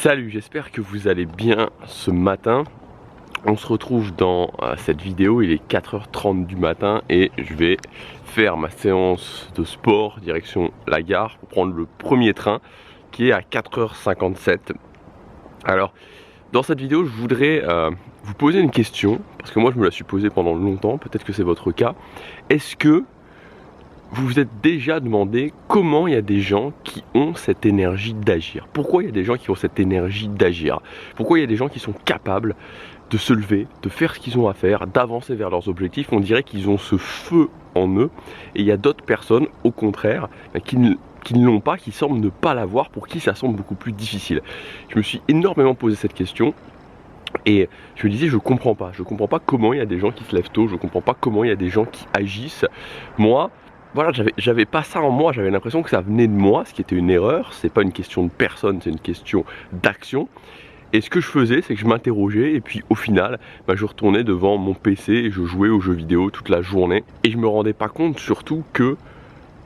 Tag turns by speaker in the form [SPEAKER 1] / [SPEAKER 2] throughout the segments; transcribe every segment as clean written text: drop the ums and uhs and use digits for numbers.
[SPEAKER 1] Salut, j'espère que vous allez bien ce matin. On se retrouve dans cette vidéo, il est 4h30 du matin et je vais faire ma séance de sport direction la gare pour prendre le premier train qui est à 4h57. Alors, dans cette vidéo, je voudrais vous poser une question, parce que moi je me la suis posée pendant longtemps, peut-être que c'est votre cas. Est-ce que vous vous êtes déjà demandé comment il y a des gens qui ont cette énergie d'agir? Pourquoi il y a des gens qui ont cette énergie d'agir? Pourquoi il y a des gens qui sont capables de se lever, de faire ce qu'ils ont à faire, d'avancer vers leurs objectifs? On dirait qu'ils ont ce feu en eux, et il y a d'autres personnes, au contraire, qui ne l'ont pas, qui semblent ne pas l'avoir, pour qui ça semble beaucoup plus difficile. Je me suis énormément posé cette question. Et je me disais, je comprends pas comment il y a des gens qui se lèvent tôt, je comprends pas comment il y a des gens qui agissent. Moi, voilà, j'avais pas ça en moi, j'avais l'impression que ça venait de moi, ce qui était une erreur. C'est pas une question de personne, c'est une question d'action. Et ce que je faisais, c'est que je m'interrogeais et puis au final, je retournais devant mon PC et je jouais aux jeux vidéo toute la journée. Et je me rendais pas compte surtout que,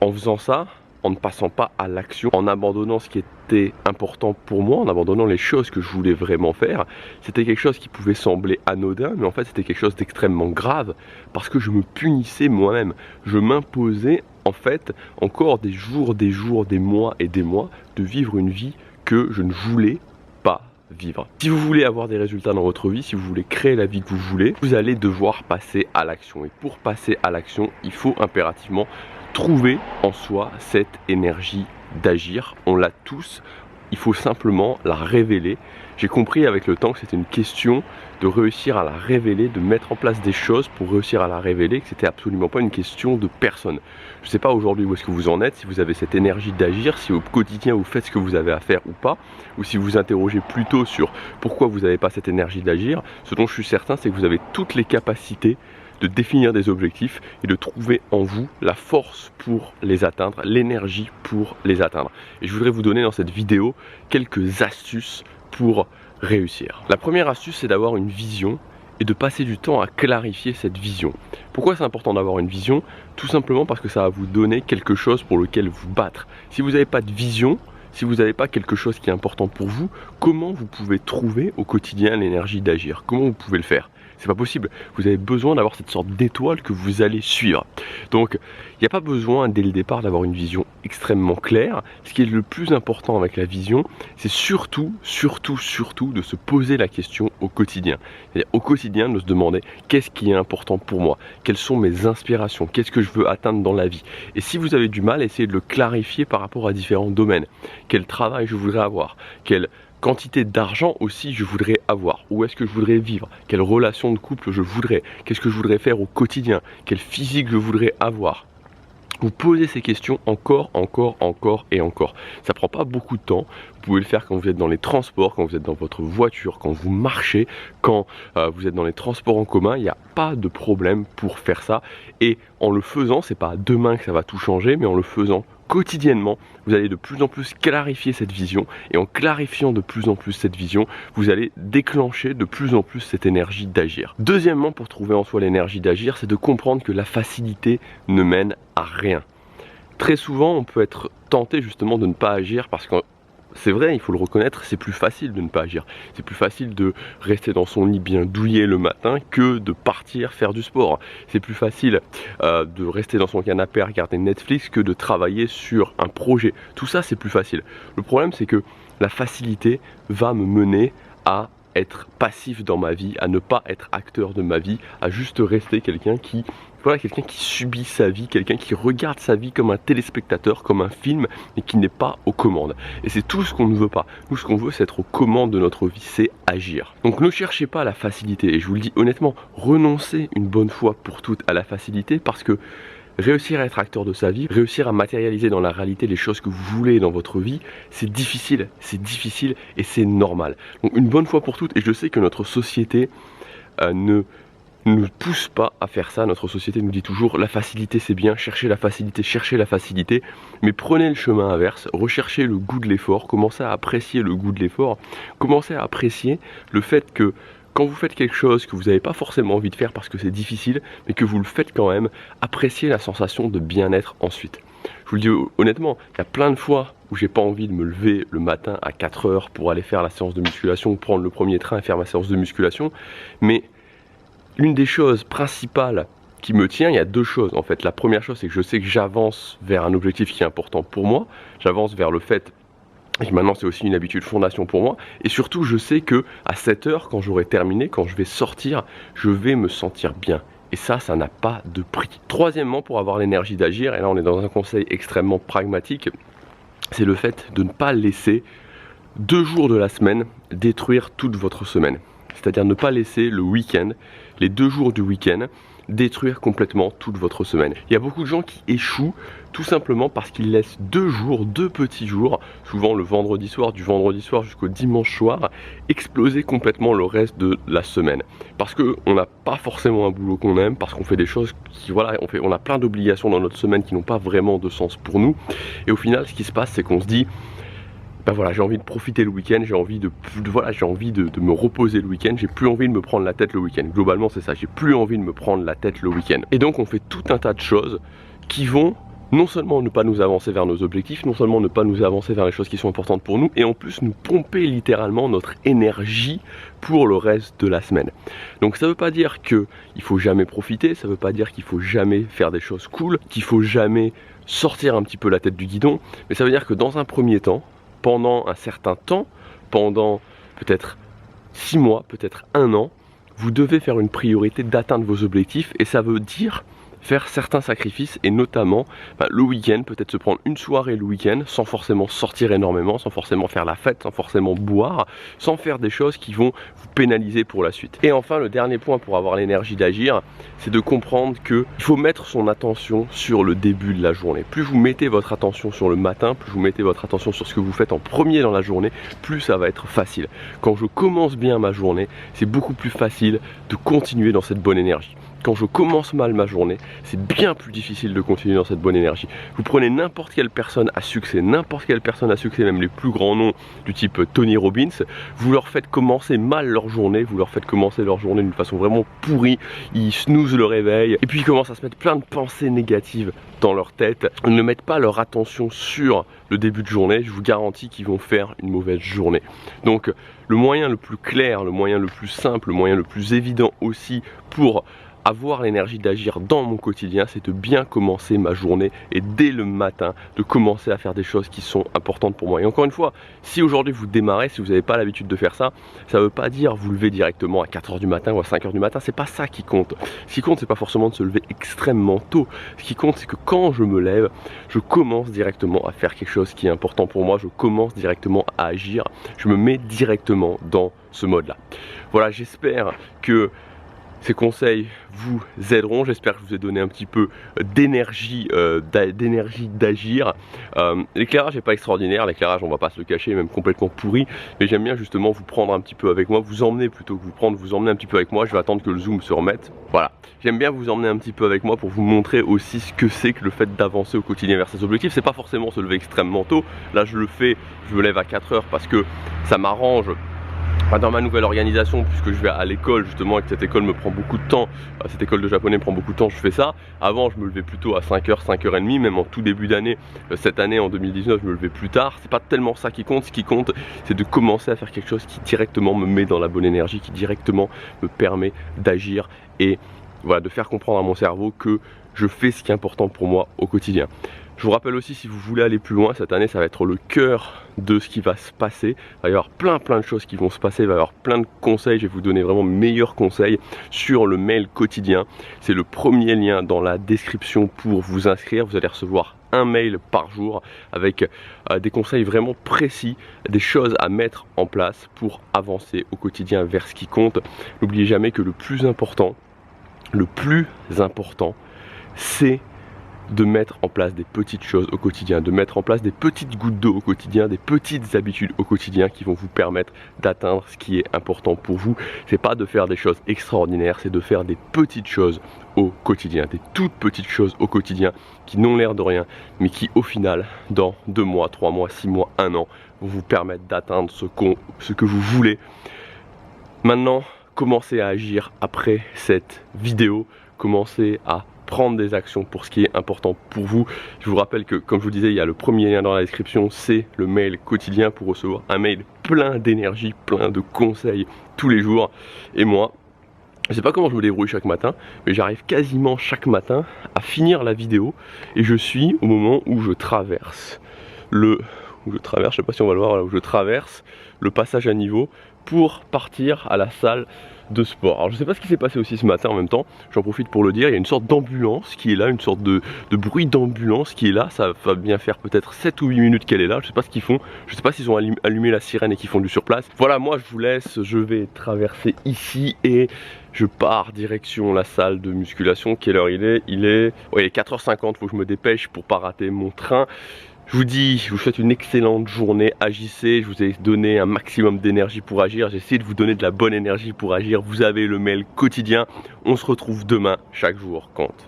[SPEAKER 1] en faisant ça, en ne passant pas à l'action, en abandonnant ce qui était important pour moi, en abandonnant les choses que je voulais vraiment faire, c'était quelque chose qui pouvait sembler anodin, mais en fait c'était quelque chose d'extrêmement grave, parce que je me punissais moi-même. Je m'imposais en fait encore des jours, des mois et des mois de vivre une vie que je ne voulais pas vivre. Si vous voulez avoir des résultats dans votre vie, si vous voulez créer la vie que vous voulez, vous allez devoir passer à l'action. Et pour passer à l'action, il faut impérativement trouver en soi cette énergie d'agir. On l'a tous, il faut simplement la révéler. J'ai compris avec le temps que c'était une question de réussir à la révéler, de mettre en place des choses pour réussir à la révéler, que c'était absolument pas une question de personne. Je ne sais pas aujourd'hui où est-ce que vous en êtes, si vous avez cette énergie d'agir, si au quotidien vous faites ce que vous avez à faire ou pas, ou si vous vous interrogez plutôt sur pourquoi vous n'avez pas cette énergie d'agir. Ce dont je suis certain, c'est que vous avez toutes les capacités de définir des objectifs et de trouver en vous la force pour les atteindre, l'énergie pour les atteindre. Et je voudrais vous donner dans cette vidéo quelques astuces pour réussir. La première astuce, c'est d'avoir une vision et de passer du temps à clarifier cette vision. Pourquoi c'est important d'avoir une vision? Tout simplement parce que ça va vous donner quelque chose pour lequel vous battre. Si vous n'avez pas de vision, si vous n'avez pas quelque chose qui est important pour vous, comment vous pouvez trouver au quotidien l'énergie d'agir? Comment vous pouvez le faire? C'est pas possible. Vous avez besoin d'avoir cette sorte d'étoile que vous allez suivre. Donc, il n'y a pas besoin dès le départ d'avoir une vision extrêmement claire. Ce qui est le plus important avec la vision, c'est surtout de se poser la question au quotidien. C'est-à-dire au quotidien de se demander qu'est-ce qui est important pour moi, quelles sont mes inspirations, qu'est-ce que je veux atteindre dans la vie. Et si vous avez du mal, essayez de le clarifier par rapport à différents domaines. Quel travail je voudrais avoir, quelle quantité d'argent aussi je voudrais avoir, où est-ce que je voudrais vivre, quelle relation de couple je voudrais, qu'est-ce que je voudrais faire au quotidien, quel physique je voudrais avoir. Vous posez ces questions encore et encore. Ça prend pas beaucoup de temps. Vous pouvez le faire quand vous êtes dans les transports, quand vous êtes dans votre voiture, quand vous marchez, quand vous êtes dans les transports en commun. Il n'y a pas de problème pour faire ça. Et en le faisant, c'est pas demain que ça va tout changer, mais en le faisant quotidiennement, vous allez de plus en plus clarifier cette vision, et en clarifiant de plus en plus cette vision, vous allez déclencher de plus en plus cette énergie d'agir. Deuxièmement, pour trouver en soi l'énergie d'agir, c'est de comprendre que la facilité ne mène à rien. Très souvent, on peut être tenté justement de ne pas agir parce que c'est vrai, il faut le reconnaître, c'est plus facile de ne pas agir. C'est plus facile de rester dans son lit bien douillet le matin que de partir faire du sport. C'est plus facile de rester dans son canapé à regarder Netflix que de travailler sur un projet. Tout ça, c'est plus facile. Le problème, c'est que la facilité va me mener à être passif dans ma vie, à ne pas être acteur de ma vie, à juste rester quelqu'un qui subit sa vie, quelqu'un qui regarde sa vie comme un téléspectateur, comme un film, et qui n'est pas aux commandes. Et c'est tout ce qu'on ne veut pas. Nous, ce qu'on veut, c'est être aux commandes de notre vie, c'est agir. Donc ne cherchez pas la facilité, et je vous le dis honnêtement, renoncez une bonne fois pour toutes à la facilité, parce que réussir à être acteur de sa vie, réussir à matérialiser dans la réalité les choses que vous voulez dans votre vie, c'est difficile et c'est normal. Donc une bonne fois pour toutes, et je sais que notre société ne nous pousse pas à faire ça. Notre société nous dit toujours la facilité c'est bien, cherchez la facilité, mais prenez le chemin inverse, recherchez le goût de l'effort, commencez à apprécier le goût de l'effort, commencez à apprécier le fait que quand vous faites quelque chose que vous n'avez pas forcément envie de faire parce que c'est difficile, mais que vous le faites quand même, appréciez la sensation de bien-être ensuite. Je vous le dis honnêtement, il y a plein de fois où j'ai pas envie de me lever le matin à 4 heures pour aller faire la séance de musculation, prendre le premier train et faire ma séance de musculation. Mais l'une des choses principales qui me tient, il y a deux choses en fait. La première chose, c'est que je sais que j'avance vers un objectif qui est important pour moi. J'avance vers le fait, et maintenant c'est aussi une habitude fondation pour moi. Et surtout, je sais que à 7 heures, quand j'aurai terminé, quand je vais sortir, je vais me sentir bien. Et ça n'a pas de prix. Troisièmement, pour avoir l'énergie d'agir, et là on est dans un conseil extrêmement pragmatique, c'est le fait de ne pas laisser 2 jours de la semaine détruire toute votre semaine. C'est-à-dire ne pas laisser le week-end, les 2 jours du week-end, détruire complètement toute votre semaine. Il y a beaucoup de gens qui échouent tout simplement parce qu'ils laissent 2 jours, 2 petits jours, souvent le vendredi soir, du vendredi soir jusqu'au dimanche soir, exploser complètement le reste de la semaine. Parce qu'on n'a pas forcément un boulot qu'on aime, parce qu'on fait des choses qui, voilà, on a plein d'obligations dans notre semaine qui n'ont pas vraiment de sens pour nous. Et au final, ce qui se passe, c'est qu'on se dit, ben voilà, j'ai envie de profiter le week-end, j'ai envie de me reposer le week-end, j'ai plus envie de me prendre la tête le week-end. Globalement, c'est ça, j'ai plus envie de me prendre la tête le week-end. Et donc, on fait tout un tas de choses qui vont non seulement ne pas nous avancer vers nos objectifs, non seulement ne pas nous avancer vers les choses qui sont importantes pour nous, et en plus nous pomper littéralement notre énergie pour le reste de la semaine. Donc ça veut pas dire qu'il faut jamais profiter, ça veut pas dire qu'il faut jamais faire des choses cool, qu'il faut jamais sortir un petit peu la tête du guidon, mais ça veut dire que dans un premier temps, pendant un certain temps, pendant peut-être 6 mois, peut-être 1 an, vous devez faire une priorité d'atteindre vos objectifs, et ça veut dire faire certains sacrifices, et notamment le week-end, peut-être se prendre une soirée le week-end sans forcément sortir énormément, sans forcément faire la fête, sans forcément boire, sans faire des choses qui vont vous pénaliser pour la suite. Et enfin, le dernier point pour avoir l'énergie d'agir, c'est de comprendre qu'il faut mettre son attention sur le début de la journée. Plus vous mettez votre attention sur le matin, plus vous mettez votre attention sur ce que vous faites en premier dans la journée, plus ça va être facile. Quand je commence bien ma journée, c'est beaucoup plus facile de continuer dans cette bonne énergie. Quand je commence mal ma journée, c'est bien plus difficile de continuer dans cette bonne énergie. Vous prenez n'importe quelle personne à succès, même les plus grands noms du type Tony Robbins, vous leur faites commencer mal leur journée, vous leur faites commencer leur journée d'une façon vraiment pourrie, ils snoozent le réveil, et puis ils commencent à se mettre plein de pensées négatives dans leur tête. Ils ne mettent pas leur attention sur le début de journée, je vous garantis qu'ils vont faire une mauvaise journée. Donc le moyen le plus clair, le moyen le plus simple, le moyen le plus évident aussi pour avoir l'énergie d'agir dans mon quotidien, c'est de bien commencer ma journée et dès le matin de commencer à faire des choses qui sont importantes pour moi. Et encore une fois, si aujourd'hui vous démarrez, si vous n'avez pas l'habitude de faire ça, ça ne veut pas dire vous lever directement à 4 h du matin ou à 5 h du matin, c'est pas ça qui compte. Ce qui compte, c'est pas forcément de se lever extrêmement tôt. Ce qui compte, c'est que quand je me lève, je commence directement à faire quelque chose qui est important pour moi, je commence directement à agir, je me mets directement dans ce mode-là. Voilà, j'espère que ces conseils vous aideront, j'espère que je vous ai donné un petit peu d'énergie d'agir. L'éclairage n'est pas extraordinaire, l'éclairage on va pas se le cacher, même complètement pourri, mais j'aime bien justement vous prendre un petit peu avec moi, vous emmener plutôt que vous emmener un petit peu avec moi. Je vais attendre que le zoom se remette, voilà. J'aime bien vous emmener un petit peu avec moi pour vous montrer aussi ce que c'est que le fait d'avancer au quotidien vers ses objectifs. C'est pas forcément se lever extrêmement tôt, là je le fais, je me lève à 4 h parce que ça m'arrange dans ma nouvelle organisation, puisque je vais à l'école justement et que cette école me prend beaucoup de temps, cette école de japonais me prend beaucoup de temps, je fais ça. Avant je me levais plutôt à 5 h, 5 h 30, même en tout début d'année, cette année en 2019 je me levais plus tard. C'est pas tellement ça qui compte, ce qui compte c'est de commencer à faire quelque chose qui directement me met dans la bonne énergie, qui directement me permet d'agir et voilà, de faire comprendre à mon cerveau que je fais ce qui est important pour moi au quotidien. Je vous rappelle aussi, si vous voulez aller plus loin, cette année ça va être le cœur de ce qui va se passer. Il va y avoir plein de choses qui vont se passer, il va y avoir plein de conseils, je vais vous donner vraiment mes meilleurs conseils sur le mail quotidien. C'est le premier lien dans la description pour vous inscrire, vous allez recevoir un mail par jour avec des conseils vraiment précis, des choses à mettre en place pour avancer au quotidien vers ce qui compte. N'oubliez jamais que le plus important, c'est de mettre en place des petites choses au quotidien, de mettre en place des petites gouttes d'eau au quotidien, des petites habitudes au quotidien qui vont vous permettre d'atteindre ce qui est important pour vous. C'est pas de faire des choses extraordinaires, c'est de faire des petites choses au quotidien, des toutes petites choses au quotidien qui n'ont l'air de rien, mais qui au final, dans 2 mois, 3 mois, 6 mois, 1 an, vont vous permettre d'atteindre ce que vous voulez. Maintenant, commencez à agir après cette vidéo, commencez à prendre des actions pour ce qui est important pour vous. Je vous rappelle que, comme je vous disais, il y a le premier lien dans la description, c'est le mail quotidien pour recevoir un mail plein d'énergie, plein de conseils tous les jours. Et moi, je sais pas comment je me débrouille chaque matin, mais j'arrive quasiment chaque matin à finir la vidéo et je suis au moment où je traverse je sais pas si on va le voir, voilà, où je traverse le passage à niveau pour partir à la salle de sport. Alors je sais pas ce qui s'est passé aussi ce matin en même temps, j'en profite pour le dire, il y a une sorte d'ambulance qui est là, une sorte de bruit d'ambulance qui est là, ça va bien faire peut-être 7 ou 8 minutes qu'elle est là, je sais pas ce qu'ils font, je sais pas s'ils ont allumé la sirène et qu'ils font du surplace. Voilà, moi je vous laisse, je vais traverser ici et je pars direction la salle de musculation. Quelle heure il est? Il est 4h50, faut que je me dépêche pour pas rater mon train. Je vous souhaite une excellente journée, agissez, je vous ai donné un maximum d'énergie pour agir, j'ai essayé de vous donner de la bonne énergie pour agir, vous avez le mail quotidien, on se retrouve demain, chaque jour compte.